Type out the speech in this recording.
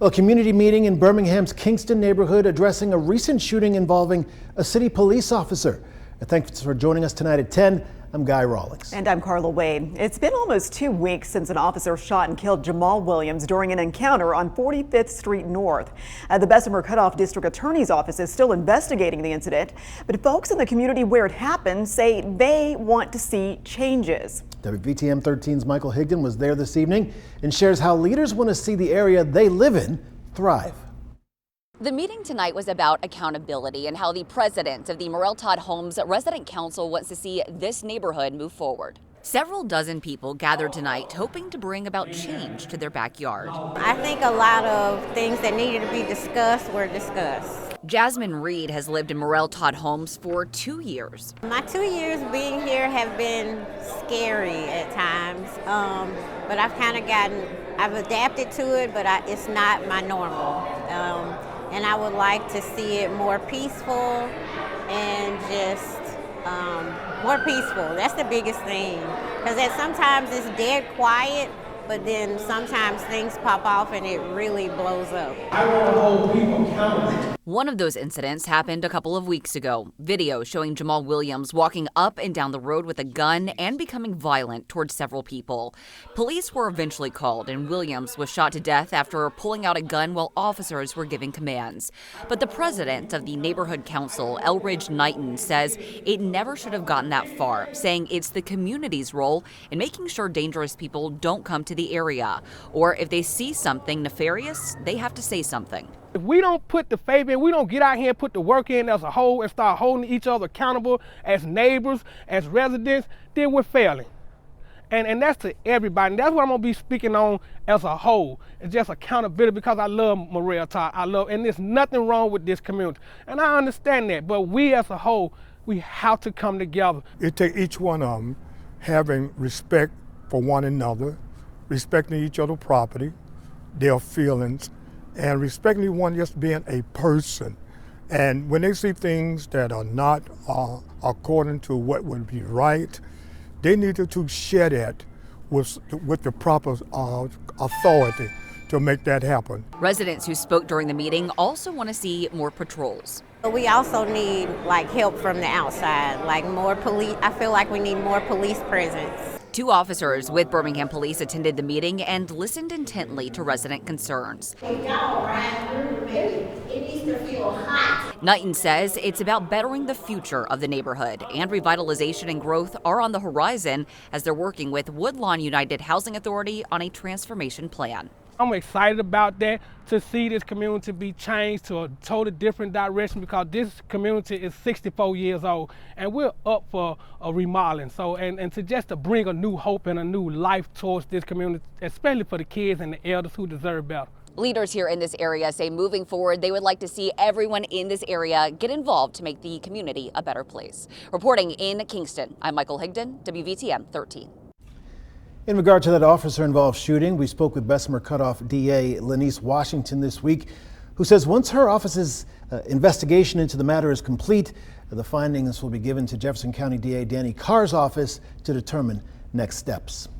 A community meeting in Birmingham's Kingston neighborhood addressing a recent shooting involving a city police officer. Thanks for joining us tonight at 10. I'm Guy Rawlings. And I'm Carla Wade. It's been almost 2 weeks since an officer shot and killed Jamal Williams during an encounter on 45th Street North. The Bessemer Cutoff District Attorney's Office is still investigating the incident, but folks in the community where it happened say they want to see changes. WVTM 13's Michael Higdon was there this evening and shares how leaders want to see the area they live in thrive. The meeting tonight was about accountability and how the president of the Morrell Todd Homes Resident Council wants to see this neighborhood move forward. Several dozen people gathered tonight hoping to bring about change to their backyard. I think a lot of things that needed to be discussed were discussed. Jasmine Reed has lived in Morrell Todd Homes for 2 years. My 2 years being here have been scary at times, but I've adapted to it, but it's not my normal. And I would like to see it more peaceful and just more peaceful. That's the biggest thing. Because sometimes it's dead quiet, but then sometimes things pop off and it really blows up. I want to hold people accountable. One of those incidents happened a couple of weeks ago. Video showing Jamal Williams walking up and down the road with a gun and becoming violent towards several people. Police were eventually called and Williams was shot to death after pulling out a gun while officers were giving commands. But the president of the neighborhood council, Elridge Knighton, says it never should have gotten that far, saying it's the community's role in making sure dangerous people don't come to the area. Or if they see something nefarious, they have to say something. If we don't put the faith in, we don't get out here and put the work in as a whole and start holding each other accountable as neighbors, as residents, then we're failing. And that's to everybody. And that's what I'm going to be speaking on as a whole. It's just accountability, because I love Morrell Todd. And there's nothing wrong with this community. And I understand that. But we as a whole, we have to come together. It takes each one of them having respect for one another, respecting each other's property, their feelings, and respecting one just being a person. And when they see things that are not according to what would be right, they need to share that with the proper authority to make that happen. Residents who spoke during the meeting also want to see more patrols. We also need help from the outside, more police. I feel like we need more police presence. 2 officers with Birmingham Police attended the meeting and listened intently to resident concerns. Knighton says it's about bettering the future of the neighborhood, and revitalization and growth are on the horizon as they're working with Woodlawn United Housing Authority on a transformation plan. I'm excited about that, to see this community be changed to a totally different direction, because this community is 64 years old and we're up for a remodeling. So, and to bring a new hope and a new life towards this community, especially for the kids and the elders who deserve better. Leaders here in this area say moving forward, they would like to see everyone in this area get involved to make the community a better place. Reporting in Kingston, I'm Michael Higdon, WVTM 13. In regard to that officer-involved shooting, we spoke with Bessemer Cutoff DA Lenise Washington this week, who says once her office's investigation into the matter is complete, the findings will be given to Jefferson County DA Danny Carr's office to determine next steps.